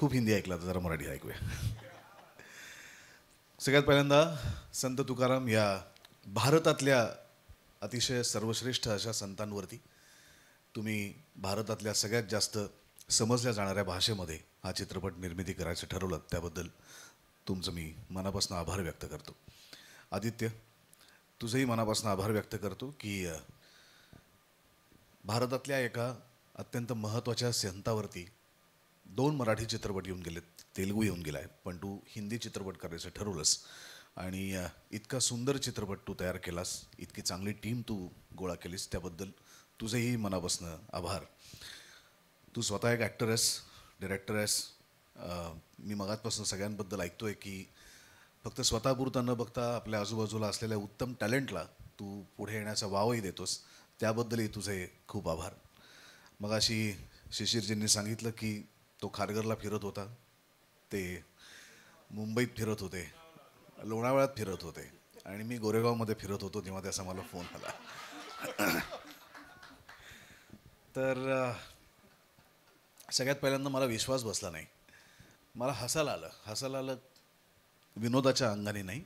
खूप हिंदी ऐकला तर जरा मराठी ऐकूया. सगळ्यात पहिल्यांदा संत तुकाराम या भारतातल्या अतिशय सर्वश्रेष्ठ अशा संतांवरती तुम्ही भारतातल्या सगळ्यात जास्त समजल्या जाणाऱ्या भाषेमध्ये हा चित्रपट निर्मिती करायचं ठरवलं त्याबद्दल तुमचं मी मनापासून आभार व्यक्त करतो. आदित्य, तुझंही मनापासून आभार व्यक्त करतो की भारतातल्या एका अत्यंत महत्त्वाच्या संतावरती 2 मराठी चित्रपट येऊन गेलेत, तेलुगू येऊन गेला आहे, पण तू हिंदी चित्रपट करायचं ठरवलंस आणि इतका सुंदर चित्रपट तू तयार केलास, इतकी चांगली टीम तू गोळा केलीस, त्याबद्दल तुझेही मनापासून आभार. तू स्वतः एक ॲक्टर आहेस, डिरेक्टर आहेस. मी मगाचपासून सगळ्यांबद्दल ऐकतोय की फक्त स्वतःपुरतं न बघता आपल्या आजूबाजूला असलेल्या उत्तम टॅलेंटला तू पुढे येण्याचा वावही देतोस, त्याबद्दलही तुझे खूप आभार. मगाशी शिशिरजींनी सांगितलं की तो खारघरला फिरत होता, ते मुंबईत फिरत होते, लोणावळ्यात फिरत होते आणि मी गोरेगावमध्ये फिरत होतो तेव्हा त्याचा मला फोन आला. तर सगळ्यात पहिल्यांदा मला विश्वास बसला नाही. मला हसायला आलं विनोदाच्या अंगाने नाही,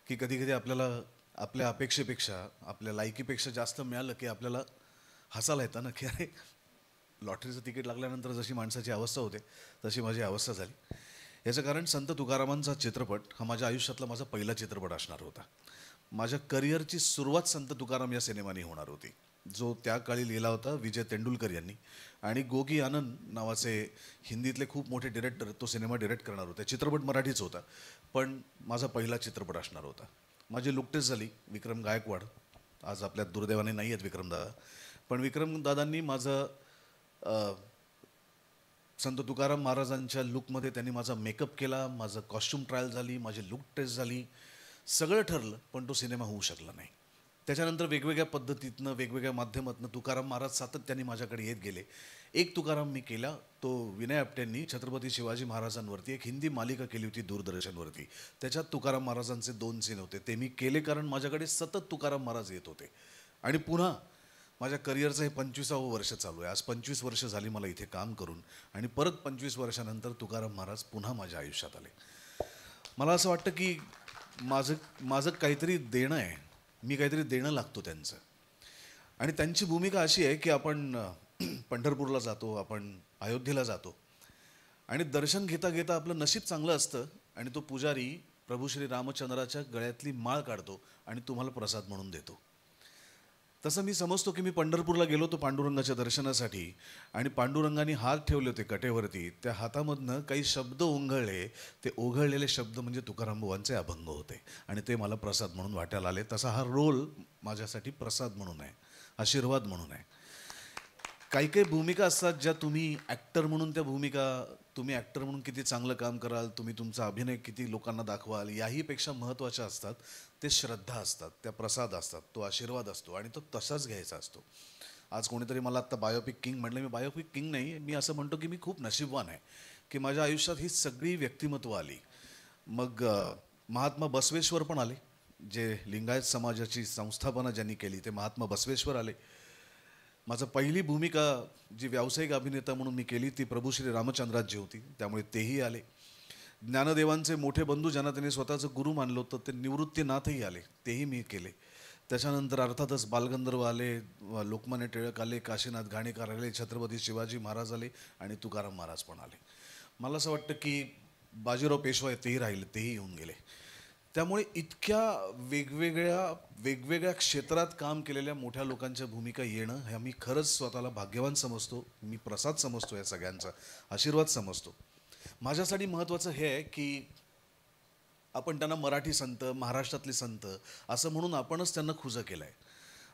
की कधी कधी आपल्याला आपल्या अपेक्षेपेक्षा आपल्या लायकीपेक्षा जास्त मिळालं की आपल्याला हसायला येतं ना, की अरे लॉटरीचं तिकीट लागल्यानंतर जशी माणसाची अवस्था होते तशी माझी अवस्था झाली. याचं कारण संत तुकारामांचा चित्रपट हा माझ्या आयुष्यातला माझा पहिला चित्रपट असणार होता. माझ्या करिअरची सुरुवात संत तुकाराम या सिनेमाने होणार होती, जो त्या काळी लिहिला होता विजय तेंडुलकर यांनी, आणि गोगी आनंद नावाचे हिंदीतले खूप मोठे डिरेक्टर तो सिनेमा डिरेक्ट करणार होते. चित्रपट मराठीच होता, पण माझा पहिला चित्रपट असणार होता. माझी लुकटेस झाली. विक्रम गायकवाड आज आपल्या दुर्दैवाने नाही आहेत विक्रमदादा, पण विक्रमदादांनी माझं संत तुकाराम महाराजांच्या लुकमध्ये त्यांनी माझा मेकअप केला, माझं कॉस्ट्यूम ट्रायल झाली, माझी लुक टेस्ट झाली, सगळं ठरलं, पण तो सिनेमा होऊ शकला नाही. त्याच्यानंतर वेगवेगळ्या पद्धतीतनं वेगवेगळ्या माध्यमातून तुकाराम महाराज सातत्याने माझ्याकडे येत गेले. एक तुकाराम मी केला, तो विनय आपटेंनी छत्रपती शिवाजी महाराजांवरती एक हिंदी मालिका केली होती दूरदर्शनवरती. त्याच्यात तुकाराम महाराजांचे 2 सीन होते, ते मी केले कारण माझ्याकडे सतत तुकाराम महाराज येत होते. आणि पुन्हा माझ्या करिअरचं हे 25वं वर्ष चालू आहे. आज 25 वर्ष झाली मला इथे काम करून, आणि परत 25 वर्षानंतर तुकाराम महाराज पुन्हा माझ्या आयुष्यात आले. मला असं वाटतं की माझं माझं काहीतरी देणं आहे, मी काहीतरी देणं लागतो त्यांचं. आणि त्यांची भूमिका अशी आहे की आपण पंढरपूरला जातो, आपण अयोध्येला जातो आणि दर्शन घेता घेता आपलं नशीब चांगलं असतं आणि तो पुजारी प्रभू श्री रामचंद्राच्या गळ्यातली माळ काढतो आणि तुम्हाला प्रसाद म्हणून देतो. तसं मी समजतो की मी पंढरपूरला गेलो होतो पांडुरंगाच्या दर्शनासाठी, आणि पांडुरंगाने हात ठेवले होते कटेवरती, त्या हातामधनं काही शब्द ओघळले. ते ओघळलेले शब्द म्हणजे तुकाराम बुवांचे अभंग होते आणि ते मला प्रसाद म्हणून वाटायला आले. तसा हा रोल माझ्यासाठी प्रसाद म्हणून आहे, आशीर्वाद म्हणून आहे. काही काही भूमिका असतात ज्या तुम्ही ॲक्टर म्हणून त्या भूमिका, तुम्ही ॲक्टर म्हणून किती चांगलं काम कराल, तुम्ही तुमचा अभिनय किती लोकांना दाखवाल, याहीपेक्षा महत्त्वाच्या असतात ते श्रद्धा असतात, त्या प्रसाद असतात, तो आशीर्वाद असतो आणि तो तसाच घ्यायचा असतो. आज कोणीतरी मला आत्ता बायोपिक किंग म्हटलं. मी बायोपिक किंग नाही, मी असं म्हणतो की मी खूप नशीबवान आहे की माझ्या आयुष्यात ही सगळी व्यक्तिमत्व आली. मग महात्मा बसवेश्वर पण आले, जे लिंगायत समाजाची संस्थापना ज्यांनी केली ते महात्मा बसवेश्वर आले. माझं पहिली भूमिका जी व्यावसायिक अभिनेता म्हणून मी केली ती प्रभू श्री रामचंद्राजी होती, त्यामुळे तेही आले. ज्ञानदेवांचे मोठे बंधू ज्यांना त्यांनी स्वतःचं गुरु मानलं होतं ते निवृत्तीनाथही आले, तेही मी केले. त्याच्यानंतर अर्थातच बालगंधर्व आले, लोकमान्य टिळक आले, काशीनाथ घाणेकर आले, छत्रपती शिवाजी महाराज आले आणि तुकाराम महाराज पण आले. मला असं वाटतं की बाजीराव पेशवा तेही राहिले, तेही येऊन गेले. त्यामुळे इतक्या वेगवेगळ्या क्षेत्रात काम केलेल्या मोठ्या लोकांच्या भूमिका येणं हे मी खरंच स्वतःला भाग्यवान समजतो. मी प्रसाद समजतो, या सगळ्यांचा आशीर्वाद समजतो. माझ्यासाठी महत्त्वाचं हे आहे की आपण त्यांना मराठी संत, महाराष्ट्रातले संत असं म्हणून आपणच त्यांना खुजा केलं आहे.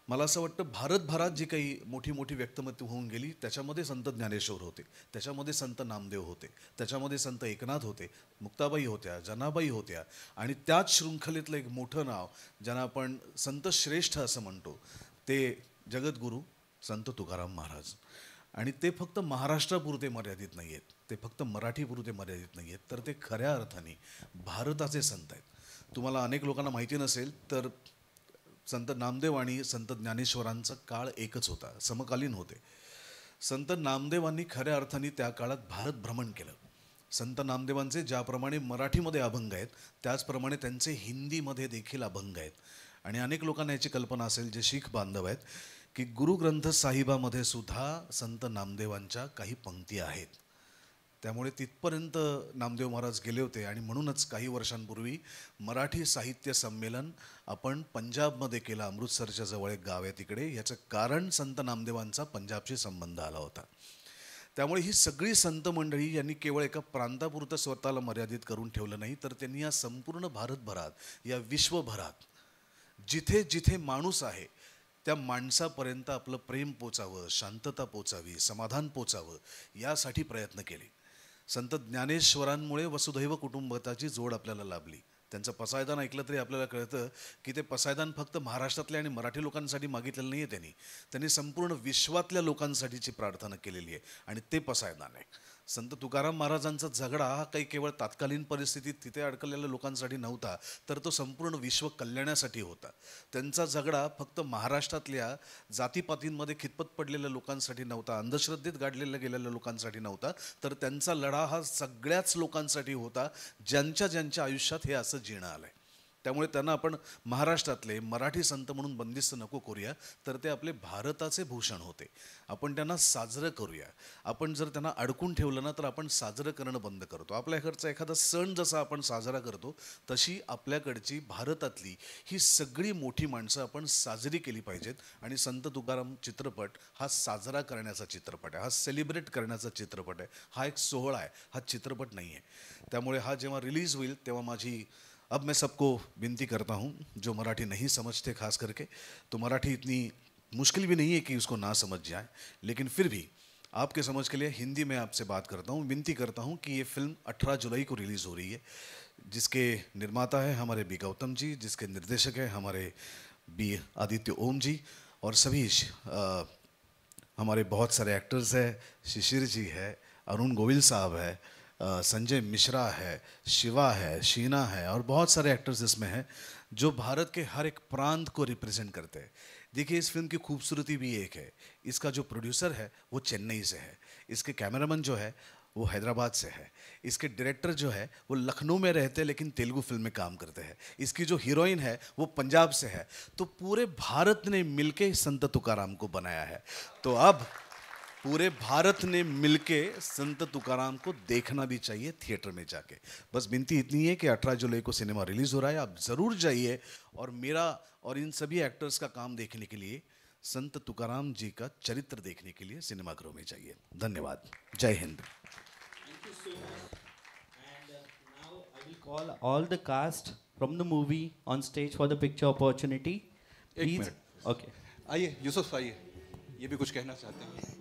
मला असं वाटतं भारतभरात जी काही मोठी मोठी व्यक्तिमत्व होऊन गेली त्याच्यामध्ये संत ज्ञानेश्वर होते, त्याच्यामध्ये संत नामदेव होते, त्याच्यामध्ये संत एकनाथ होते, मुक्ताबाई होत्या, जनाबाई होत्या, आणि त्याच शृंखलेतलं एक मोठं नाव ज्यांना आपण संत श्रेष्ठ असं म्हणतो ते जगद्गुरू संत तुकाराम महाराज. आणि ते फक्त महाराष्ट्रापुरते मर्यादित नाही आहेत, ते फक्त मराठीपुरते मर्यादित नाही आहेत, तर ते खऱ्या अर्थाने भारताचे संत आहेत. तुम्हाला अनेक लोकांना माहिती नसेल तर संत नामदेव आणि संत ज्ञानेश्वरांचा काळ एकच होता, समकालीन होते. संत नामदेवांनी खऱ्या अर्थाने त्या काळात भारत भ्रमण केलं संत नामदेवांचे ज्याप्रमाणे मराठीमध्ये अभंग आहेत त्याचप्रमाणे त्यांचे हिंदीमध्ये देखील अभंग आहेत. आणि अनेक लोकांना याची कल्पना असेल जे शीख बांधव आहेत की गुरुग्रंथ साहिबामध्ये सुद्धा संत नामदेवांच्या काही पंक्ती आहेत. त्यामुळे तिथपर्यंत नामदेव महाराज गेले होते आणि म्हणूनच काही वर्षांपूर्वी मराठी साहित्य संमेलन आपण पंजाबमध्ये केलं. अमृतसरच्या जवळ एक गाव आहे तिकडे. याचं कारण संत नामदेवांचा पंजाबशी संबंध आला होता. त्यामुळे ही सगळी संत मंडळी यांनी केवळ एका प्रांतापुरतं स्वतःला मर्यादित करून ठेवलं नाही, तर त्यांनी या संपूर्ण भारतभरात, या विश्वभरात जिथे जिथे माणूस आहे त्या माणसापर्यंत आपलं प्रेम पोचावं, शांतता पोचावी, समाधान पोचावं यासाठी प्रयत्न केले. संत ज्ञानेश्वरांमुळे वसुधैव कुटुंबकाची जोड आपल्याला लाभली. त्यांचं पसायदान ऐकलं तरी आपल्याला कळतं की ते पसायदान फक्त महाराष्ट्रातल्या आणि मराठी लोकांसाठी मागितलेलं नाही आहे. त्यांनी संपूर्ण विश्वातल्या लोकांसाठीची प्रार्थना केलेली आहे आणि ते पसायदान आहे. संत तुकाराम महाराजांचा झगडा हा काही केवळ तात्कालीन परिस्थितीत तिथे अडकलेल्या लोकांसाठी नव्हता, तर तो संपूर्ण विश्व कल्याणासाठी होता. त्यांचा झगडा फक्त महाराष्ट्रातल्या जातीपातींमध्ये खितपत पडलेल्या लोकांसाठी नव्हता, अंधश्रद्धेत गाडलेल्या गेलेल्या लोकांसाठी नव्हता, तर त्यांचा लढा हा सगळ्याच लोकांसाठी होता ज्यांच्या ज्यांच्या आयुष्यात हे असं जीणं आलं आहे. त्यामुळे त्यांना आपण महाराष्ट्रातले मराठी संत म्हणून बंदिस्त नको करूया, तर ते आपले भारताचे भूषण होते. आपण त्यांना साजरं करूया. आपण जर त्यांना अडकून ठेवलं ना तर आपण साजरं करणं बंद करतो. आपल्याकडचा एखादा सण जसा आपण साजरा करतो तशी आपल्याकडची भारतातली ही सगळी मोठी माणसं आपण साजरी केली पाहिजेत. आणि संत तुकाराम चित्रपट हा साजरा करण्याचा चित्रपट आहे, हा सेलिब्रेट करण्याचा चित्रपट आहे, हा एक सोहळा आहे, हा चित्रपट नाही आहे. त्यामुळे हा जेव्हा रिलीज होईल तेव्हा माझी अब मैं सबको विनती करता हूँ जो मराठी नहीं समझते, खास करके तो मराठी इतनी मुश्किल भी नहीं है कि उसको ना समझ जाए, लेकिन फिर भी आपके समझ के लिए हिंदी में आपसे बात करता हूँ. विनती करता हूँ कि ये फिल्म 18 जुलाई को रिलीज़ हो रही है, जिसके निर्माता है हमारे बी गौतम जी, जिसके निर्देशक हैं हमारे बी आदित्य ओम जी, और सभी हमारे बहुत सारे एक्टर्स हैं. शिशिर जी है, अरुण गोविल साहब है, संजय मिश्रा है, शिवा है, शीना है, और बहुत सारे एक्टर्स इसमें हैं जो भारत के हर एक प्रांत को रिप्रेजेंट करते हैं. देखिए इस फिल्म की खूबसूरती भी एक है, इसका जो प्रोड्यूसर है वो चेन्नई से है, इसके कैमरामैन जो है वो हैदराबाद से है, इसके डायरेक्टर जो है वो लखनऊ में रहते हैं लेकिन तेलुगु फिल्म में काम करते हैं, इसकी जो हीरोइन है वो पंजाब से है. तो पूरे भारत ने मिलके संत तुकाराम को बनाया है. तो अब पूरे भारत ने मिलके संत तुकाराम को देखना भी चाहिए थिएटर में जाके. बस विनती इतनी है कि 18 जुलाई को सिनेमा रिलीज़ हो रहा है, आप ज़रूर जाइए और मेरा और इन सभी एक्टर्स का काम देखने के लिए, संत तुकाराम जी का चरित्र देखने के लिए सिनेमाघरों में जाइए. धन्यवाद. जय Hind. Thank you so much. And now I will call all the cast from the movie on stage for the picture opportunity. एक Please. मिनट. Okay. आइए यूसुफ, आइए, ये भी कुछ कहना चाहते हैं. आइए.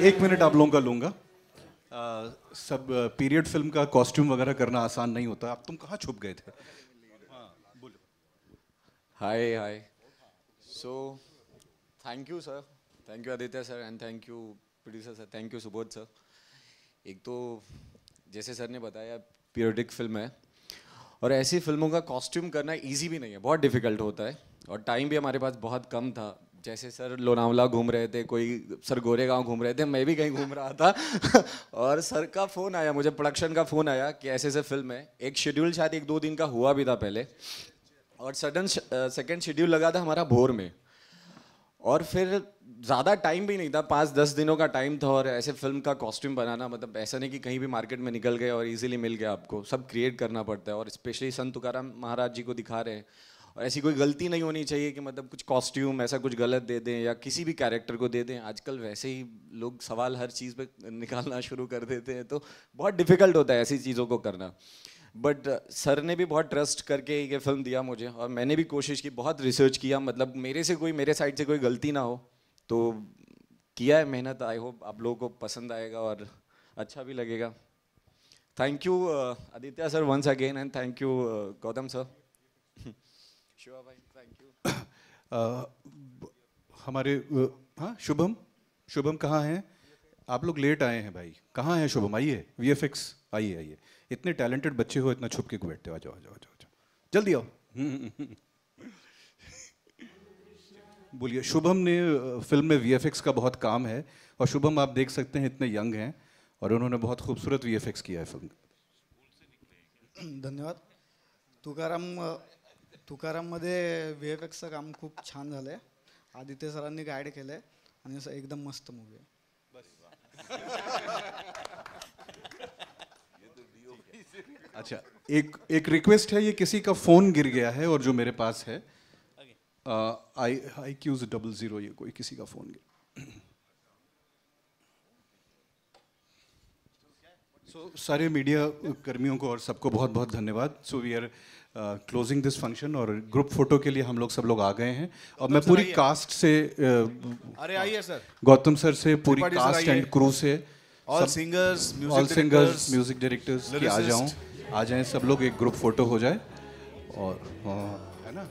एक मिनट आप लोगों का लूंगा. सब पीरियड फिल्म का कॉस्ट्यूम वगैरह करना आसान नहीं होता. आप तुम कहाँ छुप गए थे? Hi. So, thank you sir, thank you Aditya sir, and thank you producer sir, thank you Subodh sir. एक तो जैसे सर ने बताया पीरियडिक फिल्म है और ऐसी फिल्मों का कॉस्ट्यूम करना इजी भी नहीं है, बहुत डिफिकल्ट होता है और टाइम भी हमारे पास बहुत कम था. जैसे सर लोनावला घूम रहे थे, कोई सर गोरेगांव घूम रहे थे, मैं भी कहीं घूम रहा था और सर का फ़ोन आया, मुझे प्रोडक्शन का फ़ोन आया कि ऐसे ऐसे फिल्म है. एक शेड्यूल शायद 1-2 दिन का हुआ भी था पहले और सडन सेकंड शेड्यूल लगा था हमारा भोर में और फिर ज़्यादा टाइम भी नहीं था, 5-10 दिनों का टाइम था और ऐसे फिल्म का कॉस्ट्यूम बनाना मतलब ऐसा नहीं कि कहीं भी मार्केट में निकल गए और इजीली मिल गया. आपको सब क्रिएट करना पड़ता है और स्पेशली संत तुकाराम महाराज जी को दिखा रहे हैं और ऐसी कोई गलती नहीं होनी चाहिए कि मतलब कुछ कॉस्ट्यूम ऐसा कुछ गलत दे दें या किसी भी कैरेक्टर को दे दें. आजकल वैसे ही लोग सवाल हर चीज़ पे निकालना शुरू कर देते हैं, तो बहुत डिफ़िकल्ट होता है ऐसी चीज़ों को करना. बट सर ने भी बहुत ट्रस्ट करके ये फिल्म दिया मुझे और मैंने भी कोशिश की, बहुत रिसर्च किया, मतलब मेरे साइड से कोई गलती ना हो, तो किया है मेहनत. आई होप आप लोगों को पसंद आएगा और अच्छा भी लगेगा. Thank you Aditya sir once again and thank you Gautam sir. Shiva भाई थैंक यू. हमारे हाँ शुभम कहाँ हैं? आप लोग लेट आए हैं भाई. कहाँ हैं शुभम? आइए. VFX आइए. इतने टैलेंटेड बच्चे हो, इतना छुप के बैठते हो. आ जाओ जल्दी आओ. बोलिए। शुभम ने फिल्म में वीएफएक्स का बहुत काम है, और शुभम आप देख सकते हैं इतने यंग हैं और उन्होंने बहुत खूबसूरत वीएफएक्स किया है फिल्म में। धन्यवाद. तुकाराममध्ये व्ही एफ एक्सचं काम खूप छान झालं आहे. आदित्य सरांनी गाईड केलं आहे आणि असं एकदम मस्त मूवी आहे. अच्छा, एक रिक्वेस्ट है, ये किसी का फ़ोन गिर गया है और जो मेरे पास है IQ00, ये कोई किसी का फ़ोन गिर। सो सारे मीडिया कर्मियों को और सबको बहुत बहुत धन्यवाद. So we are closing this function, और ग्रुप फोटो के लिए हम लोग सब लोग आ गए हैं. और मैं पूरी कास्ट से अरे आइए सर, गौतम सर से, पूरी त्रिपाठी सर कास्ट आइए. एंड क्रू से, ऑल सब- singers, all singers, music directors की आ जाऊं, lyricist. आ जाएं सब लोग, एक ग्रुप फोटो हो जाए. और है ना.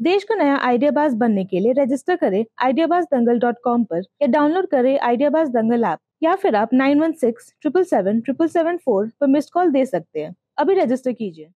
देश का नया आइडियाबाज बनने के लिए रजिस्टर करें ideabazdangal.com पर या डाउनलोड करें आइडियाबाज दंगल ऐप, या फिर आप 9167777774 पर मिस्ड कॉल दे सकते हैं. अभी रजिस्टर कीजिए.